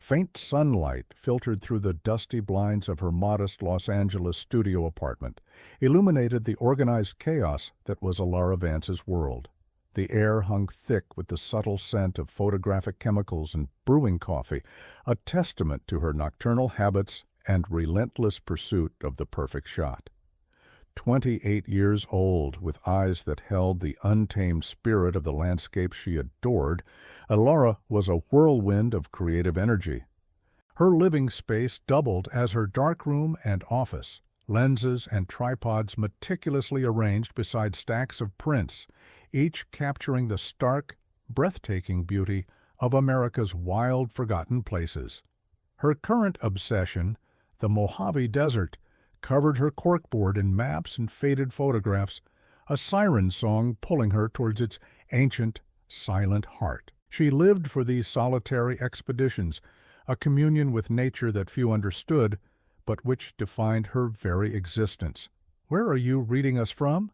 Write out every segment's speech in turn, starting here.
Faint sunlight filtered through the dusty blinds of her modest Los Angeles studio apartment, illuminated the organized chaos that was Alara Vance's world. The air hung thick with the subtle scent of photographic chemicals and brewing coffee, a testament to her nocturnal habits and relentless pursuit of the perfect shot. 28 years old, with eyes that held the untamed spirit of the landscape she adored, Alara was a whirlwind of creative energy. Her living space doubled as her darkroom and office, lenses and tripods meticulously arranged beside stacks of prints, each capturing the stark, breathtaking beauty of America's wild, forgotten places. Her current obsession, the Mojave Desert, covered her corkboard in maps and faded photographs, a siren song pulling her towards its ancient, silent heart. She lived for these solitary expeditions, a communion with nature that few understood, but which defined her very existence. Where are you reading us from?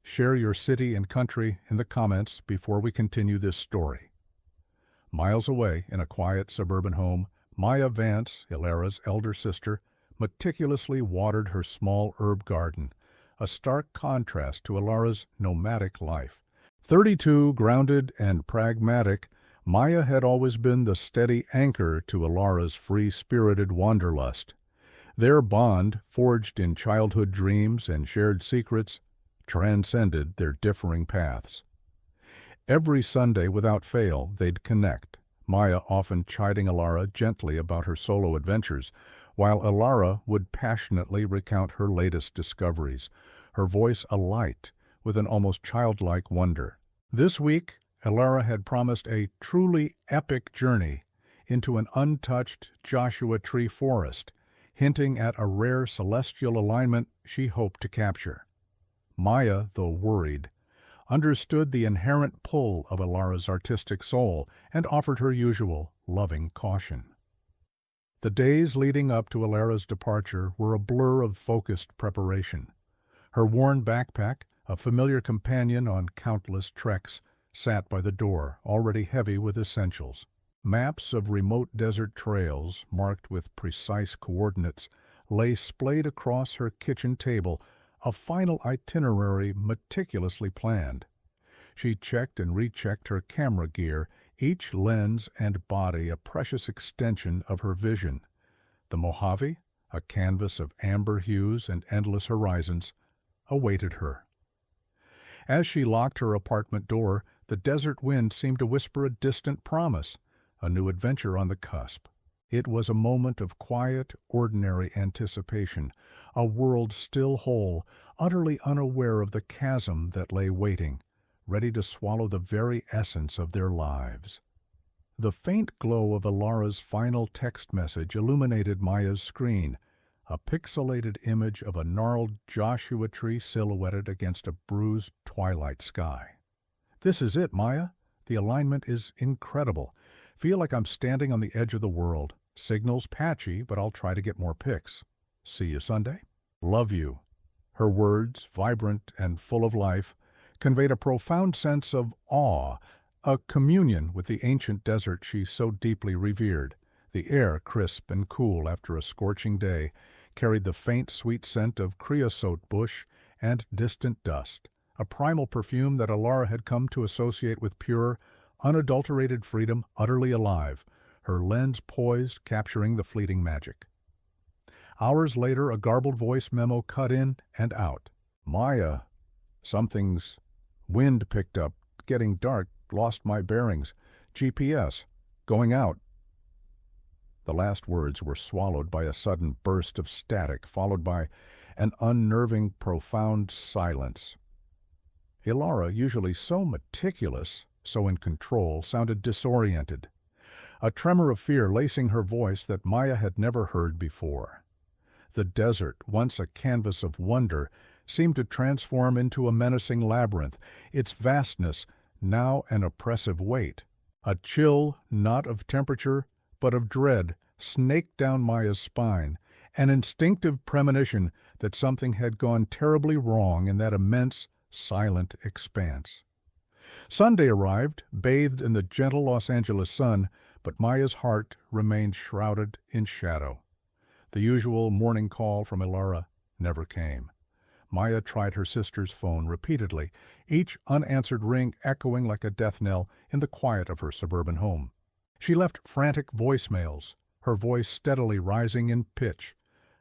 Share your city and country in the comments before we continue this story. Miles away, in a quiet suburban home, Maya Vance, Alara's elder sister, meticulously watered her small herb garden, a stark contrast to Alara's nomadic life. 32, grounded and pragmatic, Maya had always been the steady anchor to Alara's free-spirited wanderlust. Their bond, forged in childhood dreams and shared secrets, transcended their differing paths. Every Sunday, without fail, they'd connect, Maya often chiding Alara gently about her solo adventures, while Alara would passionately recount her latest discoveries, her voice alight with an almost childlike wonder. This week, Alara had promised a truly epic journey into an untouched Joshua Tree forest, hinting at a rare celestial alignment she hoped to capture. Maya, though worried, understood the inherent pull of Alara's artistic soul and offered her usual loving caution. The days leading up to Alara's departure were a blur of focused preparation. Her worn backpack, a familiar companion on countless treks, sat by the door, already heavy with essentials. Maps of remote desert trails, marked with precise coordinates, lay splayed across her kitchen table, a final itinerary meticulously planned. She checked and rechecked her camera gear, each lens and body a precious extension of her vision. The Mojave, a canvas of amber hues and endless horizons, awaited her. As she locked her apartment door, the desert wind seemed to whisper a distant promise, a new adventure on the cusp. It was a moment of quiet, ordinary anticipation, a world still whole, utterly unaware of the chasm that lay waiting, ready to swallow the very essence of their lives. The faint glow of Alara's final text message illuminated Maya's screen, a pixelated image of a gnarled Joshua tree silhouetted against a bruised twilight sky. "This is it, Maya. The alignment is incredible. Feel like I'm standing on the edge of the world. Signal's patchy, but I'll try to get more pics. See you Sunday. Love you." Her words, vibrant and full of life, conveyed a profound sense of awe, a communion with the ancient desert she so deeply revered. The air, crisp and cool after a scorching day, carried the faint, sweet scent of creosote bush and distant dust, a primal perfume that Alara had come to associate with pure, unadulterated freedom, utterly alive, her lens poised, capturing the fleeting magic. Hours later, a garbled voice memo cut in and out. "Maya, something's... Wind picked up, getting dark, lost my bearings. GPS, going out." The last words were swallowed by a sudden burst of static, followed by an unnerving, profound silence. Alara, usually so meticulous, so in control, sounded disoriented, a tremor of fear lacing her voice that Maya had never heard before. The desert, once a canvas of wonder, seemed to transform into a menacing labyrinth, its vastness now an oppressive weight. A chill, not of temperature, but of dread, snaked down Maya's spine, an instinctive premonition that something had gone terribly wrong in that immense, silent expanse. Sunday arrived, bathed in the gentle Los Angeles sun, But Maya's heart remained shrouded in shadow. The usual morning call from Ilara never came. Maya tried her sister's phone repeatedly, each unanswered ring echoing like a death knell in the quiet of her suburban home. She left frantic voicemails, her voice steadily rising in pitch,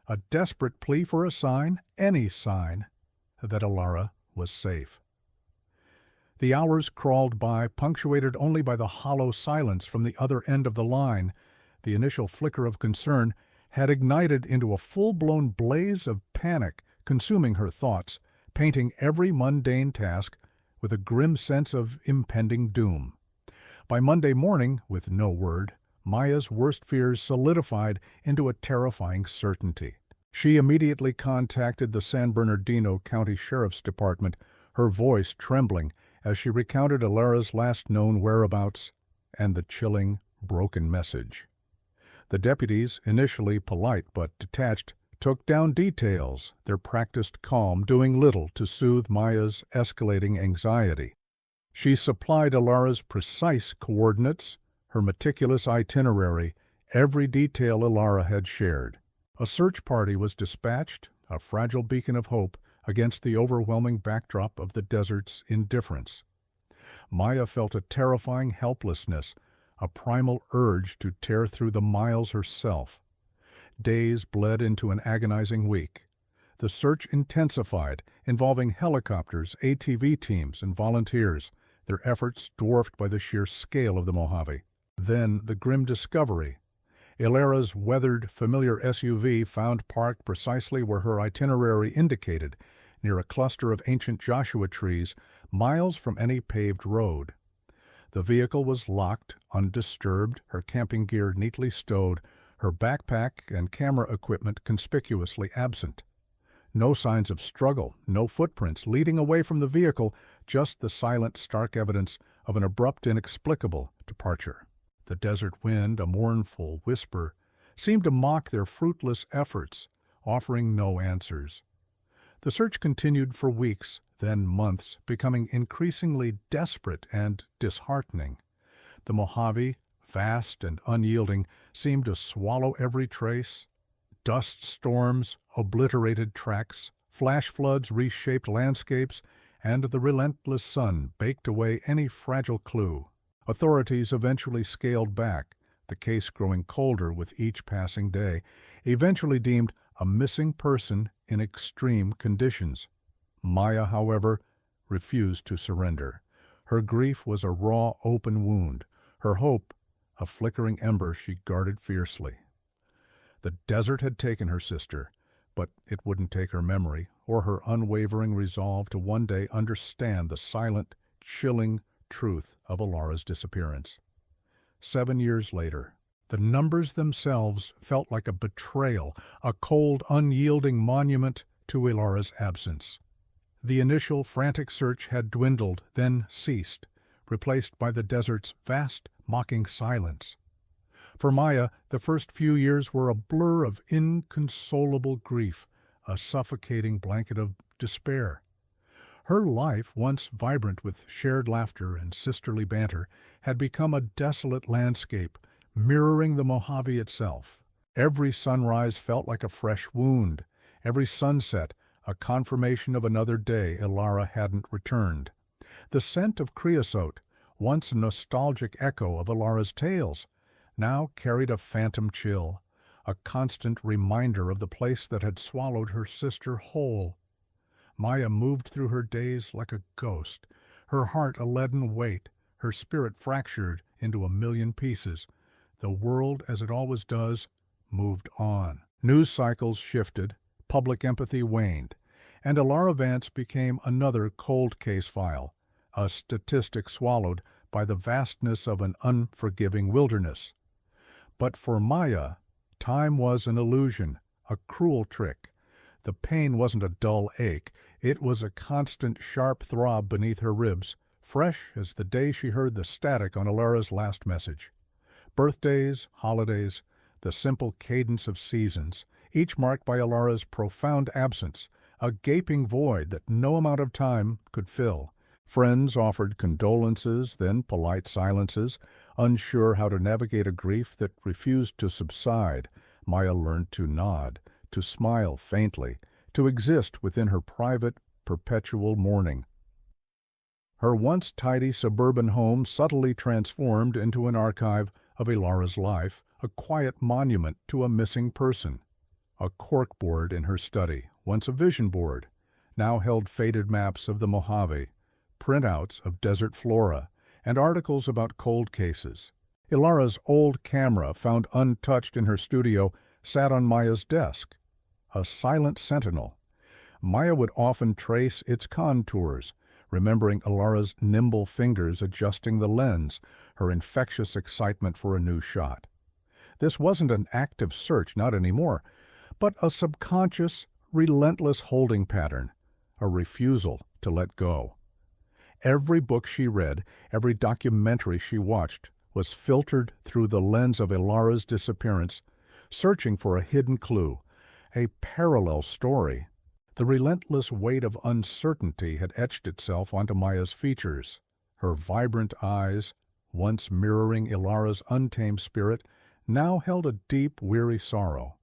a desperate plea for a sign, any sign, that Ilara was safe. The hours crawled by, punctuated only by the hollow silence from the other end of the line. The initial flicker of concern had ignited into a full-blown blaze of panic, consuming her thoughts, painting every mundane task with a grim sense of impending doom. By Monday morning, with no word, Maya's worst fears solidified into a terrifying certainty. She immediately contacted the San Bernardino County Sheriff's Department, her voice trembling as she recounted Ilara's last known whereabouts and the chilling, broken message. The deputies, initially polite but detached, took down details, their practiced calm doing little to soothe Maya's escalating anxiety. She supplied Ilara's precise coordinates, her meticulous itinerary, every detail Ilara had shared. A search party was dispatched, a fragile beacon of hope, against the overwhelming backdrop of the desert's indifference. Maya felt a terrifying helplessness, a primal urge to tear through the miles herself. Days bled into an agonizing week. The search intensified, involving helicopters, ATV teams, and volunteers, their efforts dwarfed by the sheer scale of the Mojave. Then the grim discovery. Ilara's weathered, familiar SUV found parked precisely where her itinerary indicated, near a cluster of ancient Joshua trees, miles from any paved road. The vehicle was locked, undisturbed, her camping gear neatly stowed, her backpack and camera equipment conspicuously absent. No signs of struggle, no footprints leading away from the vehicle, just the silent, stark evidence of an abrupt, inexplicable departure. The desert wind, a mournful whisper, seemed to mock their fruitless efforts, offering no answers. The search continued for weeks, then months, becoming increasingly desperate and disheartening. The Mojave, vast and unyielding, seemed to swallow every trace. Dust storms obliterated tracks, flash floods reshaped landscapes, and the relentless sun baked away any fragile clue. Authorities eventually scaled back, the case growing colder with each passing day, eventually deemed a missing person in extreme conditions. Maya, however, refused to surrender. Her grief was a raw, open wound, her hope a flickering ember she guarded fiercely. The desert had taken her sister, but it wouldn't take her memory or her unwavering resolve to one day understand the silent, chilling truth of Ilara's disappearance. 7 years later, the numbers themselves felt like a betrayal, a cold, unyielding monument to Ilara's absence. The initial frantic search had dwindled, then ceased, replaced by the desert's vast, mocking silence. For Maya, the first few years were a blur of inconsolable grief, a suffocating blanket of despair. Her life, once vibrant with shared laughter and sisterly banter, had become a desolate landscape, mirroring the Mojave itself. Every sunrise felt like a fresh wound, every sunset a confirmation of another day Ilara hadn't returned. The scent of creosote, once a nostalgic echo of Ilara's tales, now carried a phantom chill, a constant reminder of the place that had swallowed her sister whole. Maya moved through her days like a ghost, her heart a leaden weight, her spirit fractured into a million pieces. The world, as it always does, moved on. News cycles shifted, public empathy waned, and Ilara Vance became another cold case file, a statistic swallowed by the vastness of an unforgiving wilderness. But for Maya, time was an illusion, a cruel trick. The pain wasn't a dull ache, it was a constant sharp throb beneath her ribs, fresh as the day she heard the static on Ilara's last message. Birthdays, holidays, the simple cadence of seasons, each marked by Ilara's profound absence, a gaping void that no amount of time could fill, Friends offered condolences, then polite silences. Unsure how to navigate a grief that refused to subside, Maya learned to nod, to smile faintly, to exist within her private, perpetual mourning. Her once tidy suburban home subtly transformed into an archive of Ilara's life, a quiet monument to a missing person. A corkboard in her study, once a vision board, now held faded maps of the Mojave, printouts of desert flora, and articles about cold cases. Ilara's old camera, found untouched in her studio, sat on Maya's desk, a silent sentinel. Maya would often trace its contours, remembering Ilara's nimble fingers adjusting the lens, her infectious excitement for a new shot. This wasn't an active search, not anymore, but a subconscious, relentless holding pattern, a refusal to let go. Every book she read, every documentary she watched, was filtered through the lens of Ilara's disappearance, searching for a hidden clue, a parallel story. The relentless weight of uncertainty had etched itself onto Maya's features. Her vibrant eyes, once mirroring Ilara's untamed spirit, now held a deep, weary sorrow.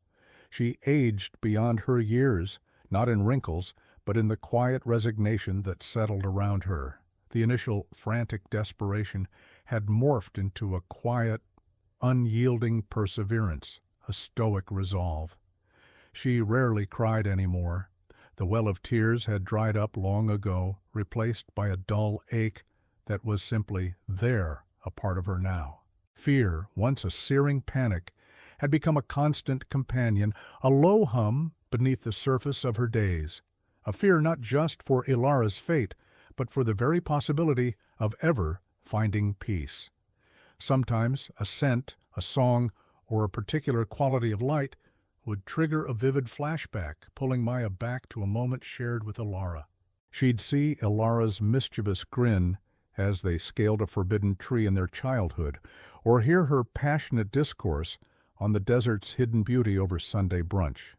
She aged beyond her years, not in wrinkles, but in the quiet resignation that settled around her. The initial frantic desperation had morphed into a quiet, unyielding perseverance, a stoic resolve. She rarely cried anymore. The well of tears had dried up long ago, replaced by a dull ache that was simply there, a part of her now. Fear, once a searing panic, had become a constant companion, a low hum beneath the surface of her days. A fear not just for Ilara's fate, but for the very possibility of ever finding peace. Sometimes a scent, a song, or a particular quality of light would trigger a vivid flashback, pulling Maya back to a moment shared with Ilara. She'd see Ilara's mischievous grin as they scaled a forbidden tree in their childhood, or hear her passionate discourse on the desert's hidden beauty over Sunday brunch.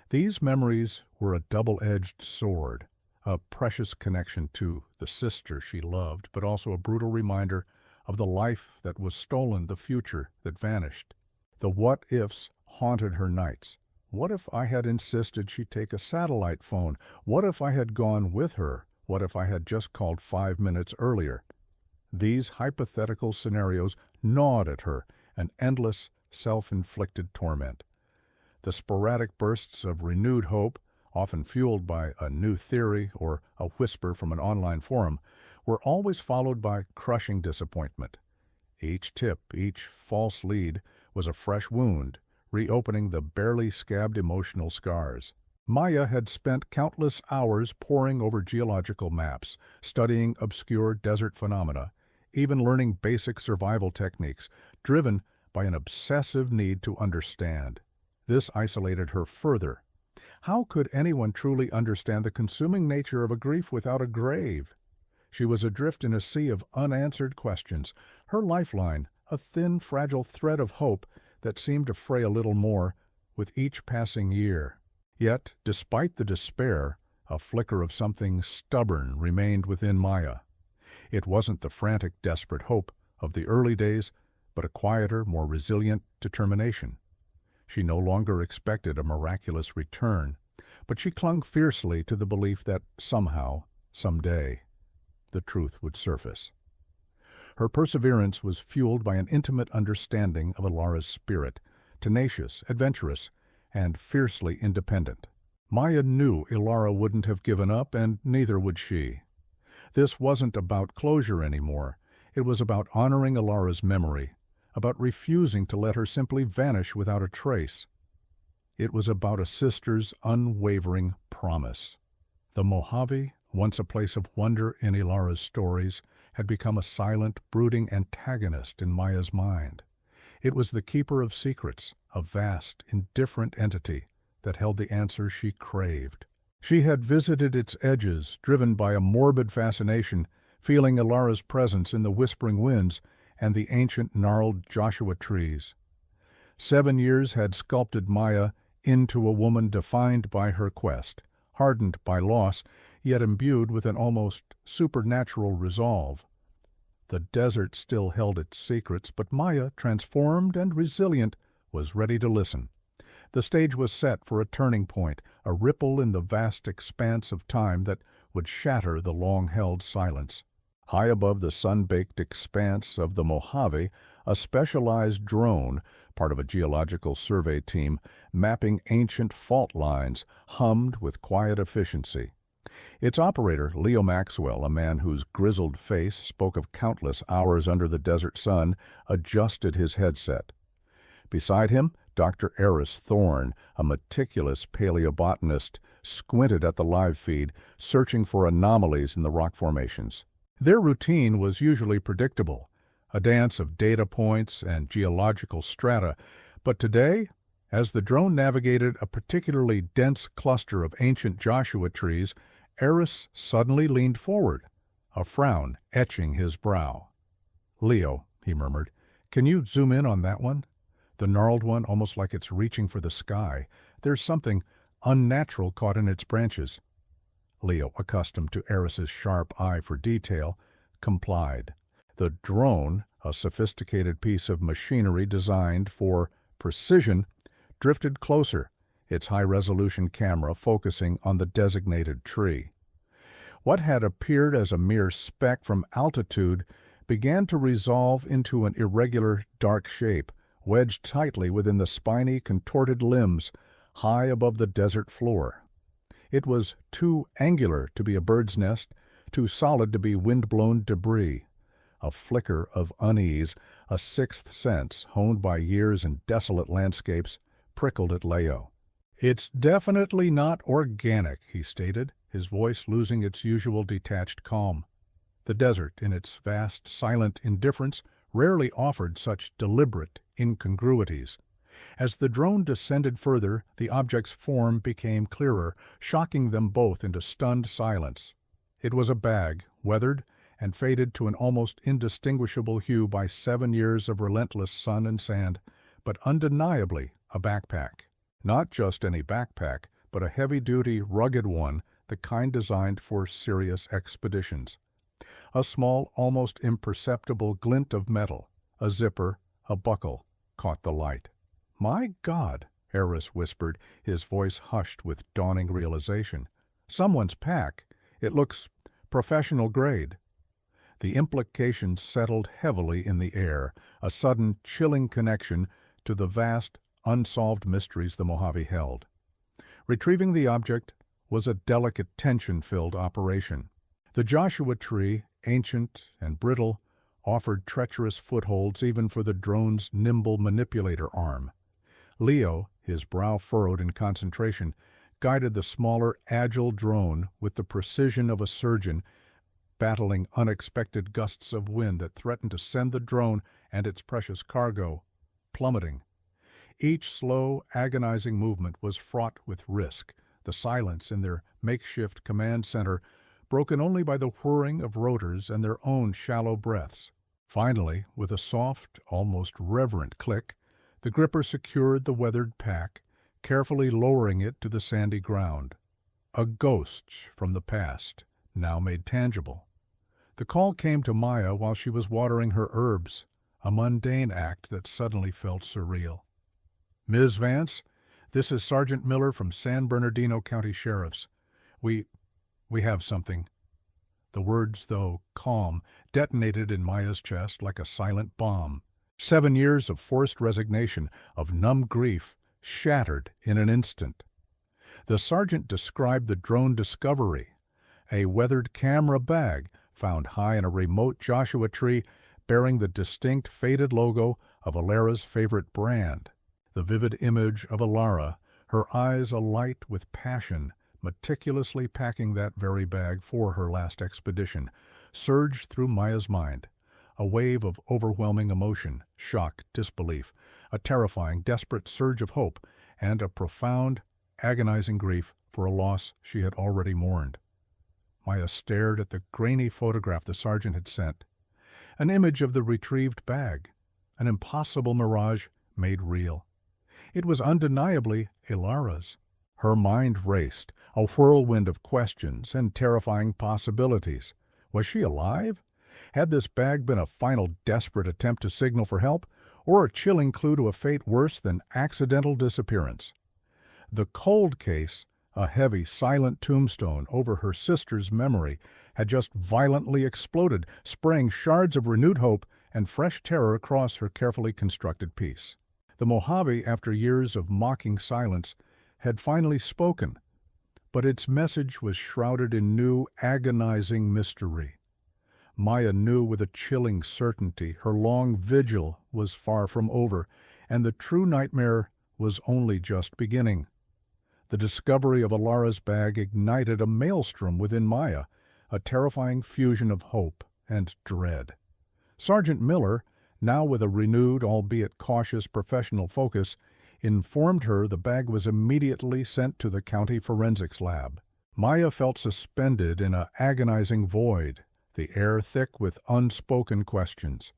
These memories were a double-edged sword, a precious connection to the sister she loved, but also a brutal reminder of the life that was stolen, the future that vanished. The what-ifs haunted her nights. What if I had insisted she take a satellite phone? What if I had gone with her? What if I had just called 5 minutes earlier? These hypothetical scenarios gnawed at her, an endless, self-inflicted torment. The sporadic bursts of renewed hope, often fueled by a new theory or a whisper from an online forum, were always followed by crushing disappointment. Each tip, each false lead, was a fresh wound, reopening the barely scabbed emotional scars. Maya had spent countless hours poring over geological maps, studying obscure desert phenomena, even learning basic survival techniques, driven by an obsessive need to understand. This isolated her further. How could anyone truly understand the consuming nature of a grief without a grave? She was adrift in a sea of unanswered questions, her lifeline a thin, fragile thread of hope that seemed to fray a little more with each passing year. Yet, despite the despair, a flicker of something stubborn remained within Maya. It wasn't the frantic, desperate hope of the early days, but a quieter, more resilient determination. She no longer expected a miraculous return, but she clung fiercely to the belief that somehow, someday, the truth would surface. Her perseverance was fueled by an intimate understanding of Ilara's spirit, tenacious, adventurous, and fiercely independent. Maya knew Ilara wouldn't have given up, and neither would she. This wasn't about closure anymore. It was about honoring Ilara's memory, about refusing to let her simply vanish without a trace. It was about a sister's unwavering promise. The Mojave, once a place of wonder in Ilara's stories, had become a silent, brooding antagonist in Maya's mind. It was the keeper of secrets, a vast, indifferent entity that held the answers she craved. She had visited its edges, driven by a morbid fascination, feeling Ilara's presence in the whispering winds and the ancient gnarled Joshua trees. 7 years had sculpted Maya into a woman defined by her quest, hardened by loss, yet imbued with an almost supernatural resolve. The desert still held its secrets, but Maya, transformed and resilient, was ready to listen. The stage was set for a turning point, a ripple in the vast expanse of time that would shatter the long-held silence. High above the sun-baked expanse of the Mojave, a specialized drone, part of a geological survey team, mapping ancient fault lines, hummed with quiet efficiency. Its operator, Leo Maxwell, a man whose grizzled face spoke of countless hours under the desert sun, adjusted his headset. Beside him, Dr. Eris Thorne, a meticulous paleobotanist, squinted at the live feed, searching for anomalies in the rock formations. Their routine was usually predictable, a dance of data points and geological strata, but today, as the drone navigated a particularly dense cluster of ancient Joshua trees, Eris suddenly leaned forward, a frown etching his brow. "Leo," he murmured, "can you zoom in on that one? The gnarled one, almost like it's reaching for the sky. There's something unnatural caught in its branches." Leo, accustomed to Eris's sharp eye for detail, complied. The drone, a sophisticated piece of machinery designed for precision, drifted closer, its high-resolution camera focusing on the designated tree. What had appeared as a mere speck from altitude began to resolve into an irregular, dark shape, wedged tightly within the spiny, contorted limbs, high above the desert floor. It was too angular to be a bird's nest, too solid to be wind-blown debris. A flicker of unease, a sixth sense honed by years in desolate landscapes, prickled at Leo. "It's definitely not organic," he stated, his voice losing its usual detached calm. The desert, in its vast, silent indifference, rarely offered such deliberate incongruities. As the drone descended further, the object's form became clearer, shocking them both into stunned silence. It was a bag, weathered and faded to an almost indistinguishable hue by 7 years of relentless sun and sand, but undeniably a backpack. Not just any backpack, but a heavy-duty, rugged one, the kind designed for serious expeditions. A small, almost imperceptible glint of metal, a zipper, a buckle, caught the light. "My God," Eris whispered, his voice hushed with dawning realization. "Someone's pack. It looks professional grade." The implications settled heavily in the air, a sudden, chilling connection to the vast, unsolved mysteries the Mojave held. Retrieving the object was a delicate, tension-filled operation. The Joshua tree, ancient and brittle, offered treacherous footholds even for the drone's nimble manipulator arm. Leo, his brow furrowed in concentration, guided the smaller, agile drone with the precision of a surgeon, battling unexpected gusts of wind that threatened to send the drone and its precious cargo plummeting. Each slow, agonizing movement was fraught with risk, the silence in their makeshift command center broken only by the whirring of rotors and their own shallow breaths. Finally, with a soft, almost reverent click, the gripper secured the weathered pack, carefully lowering it to the sandy ground. A ghost from the past, now made tangible. The call came to Maya while she was watering her herbs, a mundane act that suddenly felt surreal. "Ms. Vance, this is Sergeant Miller from San Bernardino County Sheriff's. We have something." The words, though calm, detonated in Maya's chest like a silent bomb. 7 years of forced resignation, of numb grief, shattered in an instant. The sergeant described the drone discovery, a weathered camera bag found high in a remote Joshua tree bearing the distinct faded logo of Alara's favorite brand. The vivid image of Alara, her eyes alight with passion, meticulously packing that very bag for her last expedition, surged through Maya's mind. A wave of overwhelming emotion, shock, disbelief, a terrifying, desperate surge of hope, and a profound, agonizing grief for a loss she had already mourned. Maya stared at the grainy photograph the sergeant had sent. An image of the retrieved bag, an impossible mirage made real. It was undeniably Alara's, Her mind raced, a whirlwind of questions and terrifying possibilities. Was she alive? Had this bag been a final desperate attempt to signal for help, or a chilling clue to a fate worse than accidental disappearance? The cold case, a heavy, silent tombstone over her sister's memory, had just violently exploded, spraying shards of renewed hope and fresh terror across her carefully constructed piece. The Mojave, after years of mocking silence, had finally spoken, but its message was shrouded in new, agonizing mystery. Maya knew with a chilling certainty her long vigil was far from over, and the true nightmare was only just beginning. The discovery of Alara's bag ignited a maelstrom within Maya, a terrifying fusion of hope and dread. Sergeant Miller, now with a renewed, albeit cautious, professional focus, informed her the bag was immediately sent to the county forensics lab. Maya felt suspended in an agonizing void, the air thick with unspoken questions.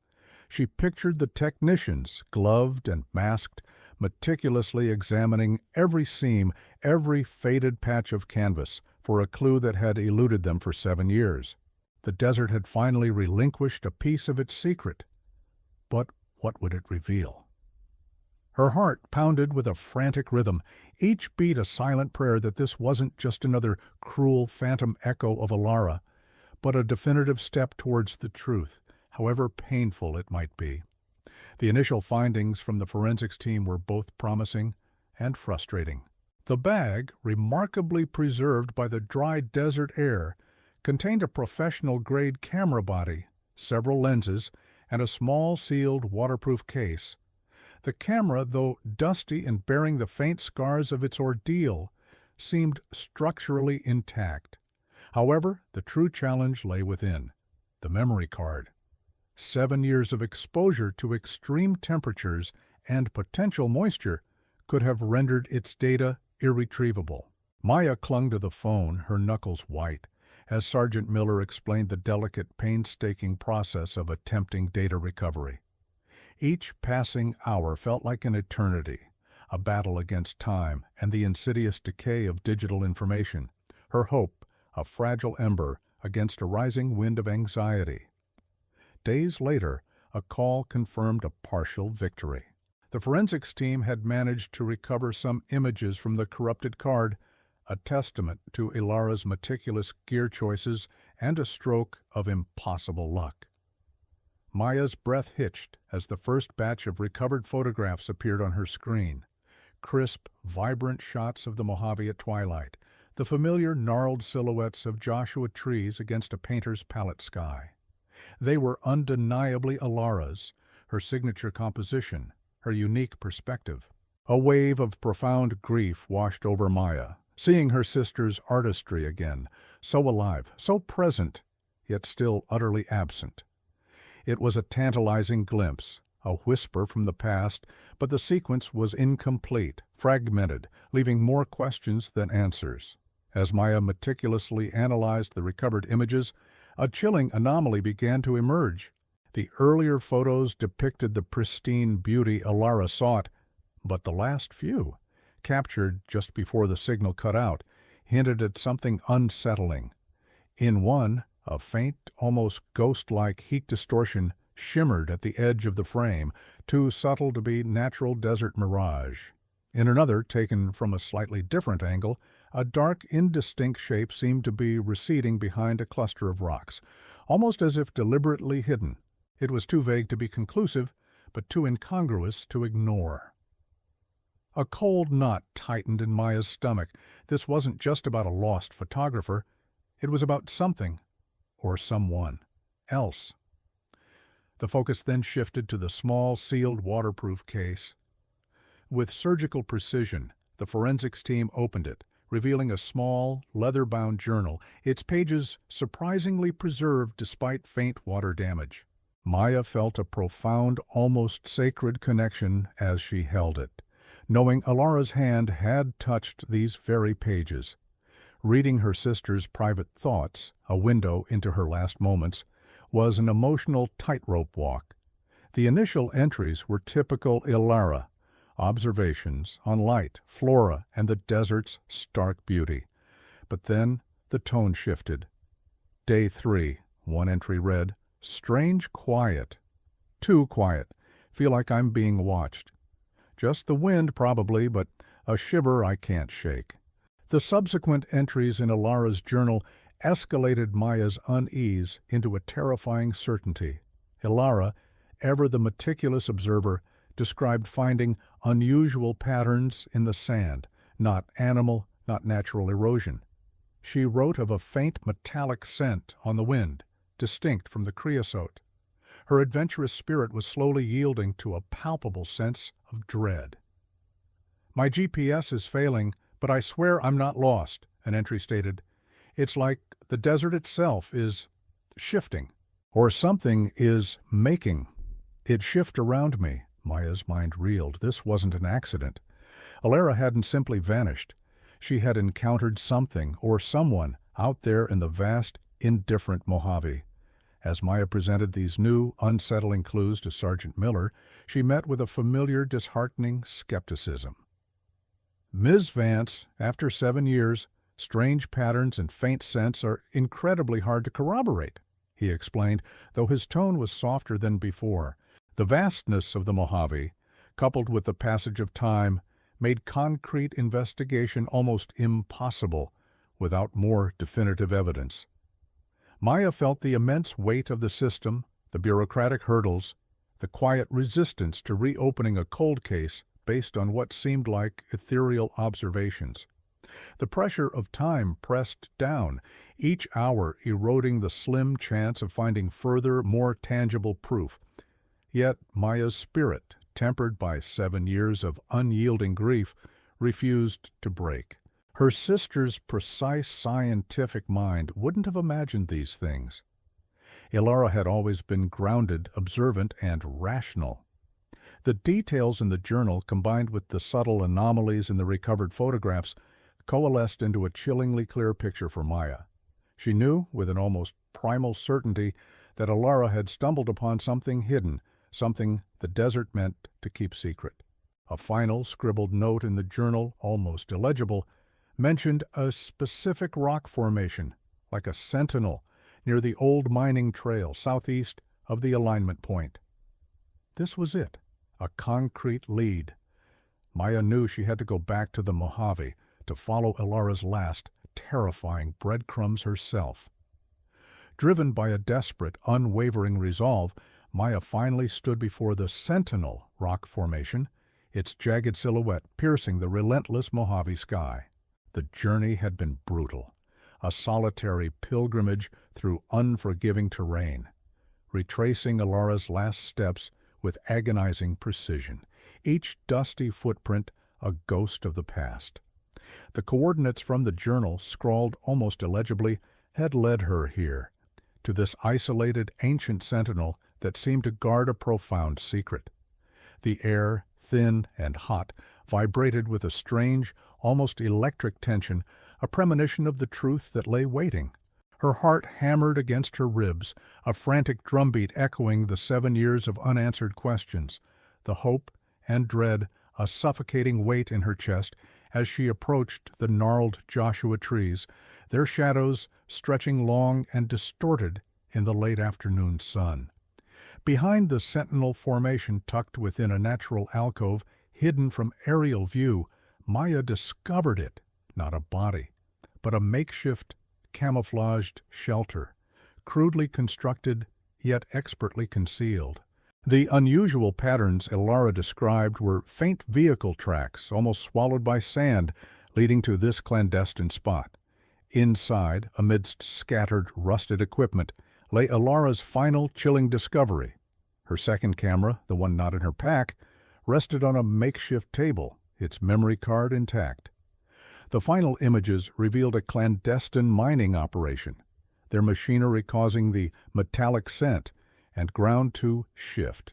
She pictured the technicians, gloved and masked, meticulously examining every seam, every faded patch of canvas, for a clue that had eluded them for 7 years. The desert had finally relinquished a piece of its secret. But what would it reveal? Her heart pounded with a frantic rhythm, each beat a silent prayer that this wasn't just another cruel phantom echo of Alara, but a definitive step towards the truth, however painful it might be. The initial findings from the forensics team were both promising and frustrating. The bag, remarkably preserved by the dry desert air, contained a professional-grade camera body, several lenses, and a small sealed waterproof case. The camera, though dusty and bearing the faint scars of its ordeal, seemed structurally intact. However, the true challenge lay within the memory card. 7 years of exposure to extreme temperatures and potential moisture could have rendered its data irretrievable. Maya clung to the phone, her knuckles white, as Sergeant Miller explained the delicate, painstaking process of attempting data recovery. Each passing hour felt like an eternity, a battle against time and the insidious decay of digital information, her hope a fragile ember against a rising wind of anxiety. Days later, a call confirmed a partial victory. The forensics team had managed to recover some images from the corrupted card, a testament to Alara's meticulous gear choices and a stroke of impossible luck. Maya's breath hitched as the first batch of recovered photographs appeared on her screen. Crisp, vibrant shots of the Mojave at twilight, the familiar gnarled silhouettes of Joshua trees against a painter's palette sky. They were undeniably Alara's, her signature composition, her unique perspective. A wave of profound grief washed over Maya, seeing her sister's artistry again, so alive, so present, yet still utterly absent. It was a tantalizing glimpse, a whisper from the past, but the sequence was incomplete, fragmented, leaving more questions than answers. As Maya meticulously analyzed the recovered images, a chilling anomaly began to emerge. The earlier photos depicted the pristine beauty Alara sought, but the last few, captured just before the signal cut out, hinted at something unsettling. In one, a faint, almost ghost-like heat distortion shimmered at the edge of the frame, too subtle to be natural desert mirage. In another, taken from a slightly different angle, a dark, indistinct shape seemed to be receding behind a cluster of rocks, almost as if deliberately hidden. It was too vague to be conclusive, but too incongruous to ignore. A cold knot tightened in Maya's stomach. This wasn't just about a lost photographer. It was about something, or someone, else. The focus then shifted to the small, sealed, waterproof case. With surgical precision, the forensics team opened it, revealing a small, leather-bound journal, its pages surprisingly preserved despite faint water damage. Maya felt a profound, almost sacred connection as she held it, knowing Alara's hand had touched these very pages. Reading her sister's private thoughts, a window into her last moments, was an emotional tightrope walk. The initial entries were typical Alara, observations on light, flora, and the desert's stark beauty. But then the tone shifted. Day 3, one entry read, "Strange quiet. Too quiet. Feel like I'm being watched. Just the wind, probably, but a shiver I can't shake." The subsequent entries in Ilara's journal escalated Maya's unease into a terrifying certainty. Ilara, ever the meticulous observer, described finding unusual patterns in the sand, not animal, not natural erosion. She wrote of a faint metallic scent on the wind, distinct from the creosote. Her adventurous spirit was slowly yielding to a palpable sense of dread. "My GPS is failing, but I swear I'm not lost," an entry stated. "It's like the desert itself is shifting, or something is making it shift around me." Maya's mind reeled. This wasn't an accident. Ilara hadn't simply vanished. She had encountered something or someone out there in the vast, indifferent Mojave. As Maya presented these new, unsettling clues to Sergeant Miller, she met with a familiar, disheartening skepticism. "Ms. Vance, after 7 years, strange patterns and faint scents are incredibly hard to corroborate," he explained, though his tone was softer than before. The vastness of the Mojave, coupled with the passage of time, made concrete investigation almost impossible without more definitive evidence. Maya felt the immense weight of the system, the bureaucratic hurdles, the quiet resistance to reopening a cold case based on what seemed like ethereal observations. The pressure of time pressed down, each hour eroding the slim chance of finding further, more tangible proof. Yet Maya's spirit, tempered by 7 years of unyielding grief, refused to break. Her sister's precise scientific mind wouldn't have imagined these things. Ilara had always been grounded, observant, and rational. The details in the journal, combined with the subtle anomalies in the recovered photographs, coalesced into a chillingly clear picture for Maya. She knew, with an almost primal certainty, that Ilara had stumbled upon something hidden, something the desert meant to keep secret. A final scribbled note in the journal, almost illegible, mentioned a specific rock formation, like a sentinel, near the old mining trail southeast of the alignment point. This was it, a concrete lead. Maya knew she had to go back to the Mojave to follow Ilara's last, terrifying breadcrumbs herself. Driven by a desperate, unwavering resolve, Maya finally stood before the Sentinel rock formation, its jagged silhouette piercing the relentless Mojave sky. The journey had been brutal, a solitary pilgrimage through unforgiving terrain, retracing Ilara's last steps with agonizing precision, each dusty footprint a ghost of the past. The coordinates from the journal, scrawled almost illegibly, had led her here, to this isolated ancient sentinel that seemed to guard a profound secret. The air, thin and hot, vibrated with a strange, almost electric tension, a premonition of the truth that lay waiting. Her heart hammered against her ribs, a frantic drumbeat echoing the 7 years of unanswered questions, the hope and dread a suffocating weight in her chest as she approached the gnarled Joshua trees, their shadows stretching long and distorted in the late afternoon sun. Behind the sentinel formation tucked within a natural alcove, hidden from aerial view, Maya discovered it, not a body, but a makeshift, camouflaged shelter, crudely constructed yet expertly concealed. The unusual patterns Ilara described were faint vehicle tracks, almost swallowed by sand, leading to this clandestine spot. Inside, amidst scattered, rusted equipment, lay Ilara's final chilling discovery. Her second camera, the one not in her pack, rested on a makeshift table, its memory card intact. The final images revealed a clandestine mining operation, their machinery causing the metallic scent and ground to shift.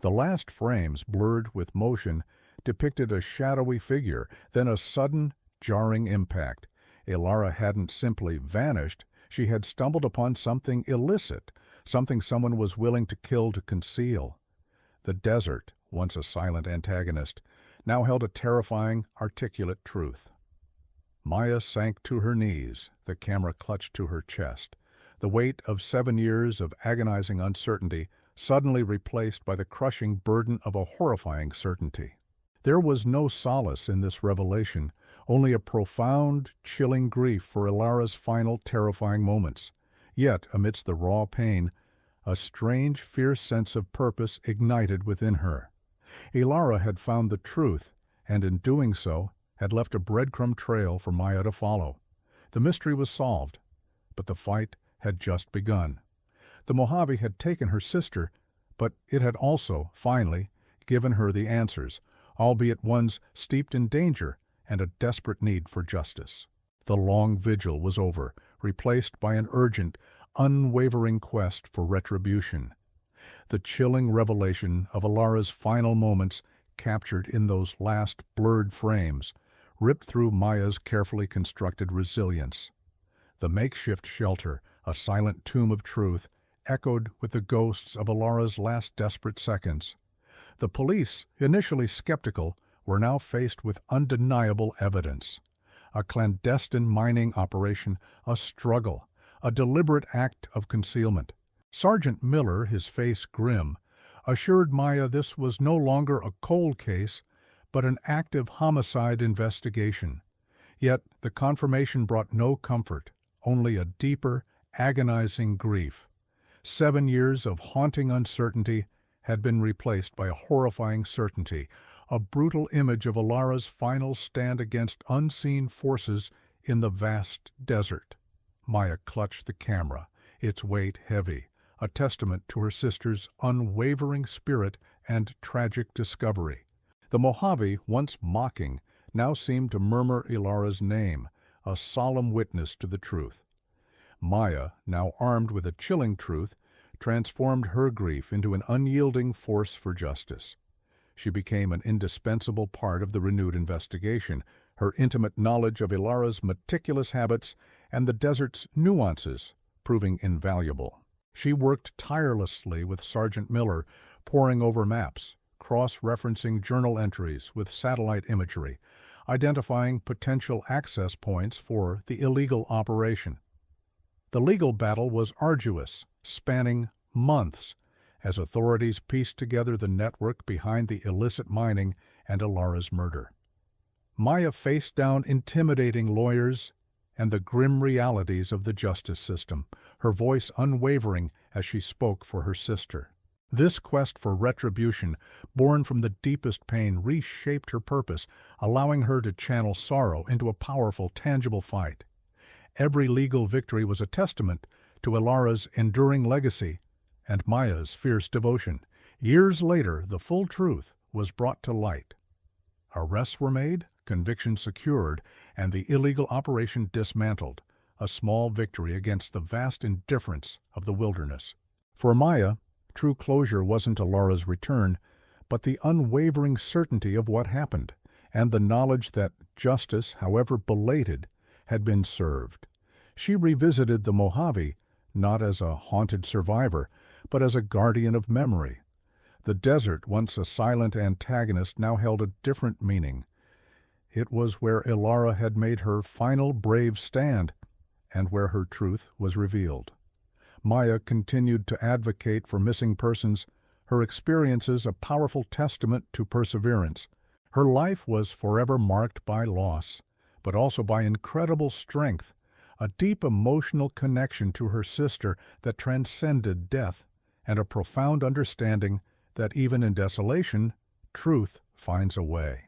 The last frames, blurred with motion, depicted a shadowy figure, then a sudden, jarring impact. Ilara hadn't simply vanished, she had stumbled upon something illicit, something someone was willing to kill to conceal. The desert, once a silent antagonist, now held a terrifying, articulate truth. Maya sank to her knees, the camera clutched to her chest, the weight of 7 years of agonizing uncertainty suddenly replaced by the crushing burden of a horrifying certainty. There was no solace in this revelation, only a profound, chilling grief for Ilara's final terrifying moments. Yet, amidst the raw pain, a strange, fierce sense of purpose ignited within her. Ilara had found the truth, and in doing so, had left a breadcrumb trail for Maya to follow. The mystery was solved, but the fight had just begun. The Mojave had taken her sister, but it had also, finally, given her the answers, albeit ones steeped in danger and a desperate need for justice. The long vigil was over, replaced by an urgent, unwavering quest for retribution. The chilling revelation of Ilara's final moments, captured in those last blurred frames, ripped through Maya's carefully constructed resilience. The makeshift shelter, a silent tomb of truth, echoed with the ghosts of Ilara's last desperate seconds. The police, initially skeptical, were now faced with undeniable evidence. A clandestine mining operation, a struggle, a deliberate act of concealment. Sergeant Miller, his face grim, assured Maya this was no longer a cold case, but an active homicide investigation. Yet the confirmation brought no comfort, only a deeper, agonizing grief. 7 years of haunting uncertainty had been replaced by a horrifying certainty, a brutal image of Ilara's final stand against unseen forces in the vast desert. Maya clutched the camera, its weight heavy, a testament to her sister's unwavering spirit and tragic discovery. The Mojave, once mocking, now seemed to murmur Ilara's name, a solemn witness to the truth. Maya, now armed with a chilling truth, transformed her grief into an unyielding force for justice. She became an indispensable part of the renewed investigation, her intimate knowledge of Ilara's meticulous habits and the desert's nuances proving invaluable. She worked tirelessly with Sergeant Miller, poring over maps, cross-referencing journal entries with satellite imagery, identifying potential access points for the illegal operation. The legal battle was arduous, spanning months, as authorities pieced together the network behind the illicit mining and Ilara's murder. Maya faced down intimidating lawyers and the grim realities of the justice system, her voice unwavering as she spoke for her sister. This quest for retribution, born from the deepest pain, reshaped her purpose, allowing her to channel sorrow into a powerful, tangible fight. Every legal victory was a testament to Ilara's enduring legacy and Maya's fierce devotion. Years later, the full truth was brought to light. Arrests were made, convictions secured, and the illegal operation dismantled, a small victory against the vast indifference of the wilderness. For Maya, true closure wasn't Ilara's return, but the unwavering certainty of what happened, and the knowledge that justice, however belated, had been served. She revisited the Mojave, not as a haunted survivor, but as a guardian of memory. The desert, once a silent antagonist, now held a different meaning. It was where Ilara had made her final brave stand, and where her truth was revealed. Maya continued to advocate for missing persons, her experiences a powerful testament to perseverance. Her life was forever marked by loss, but also by incredible strength, a deep emotional connection to her sister that transcended death, and a profound understanding that even in desolation, truth finds a way.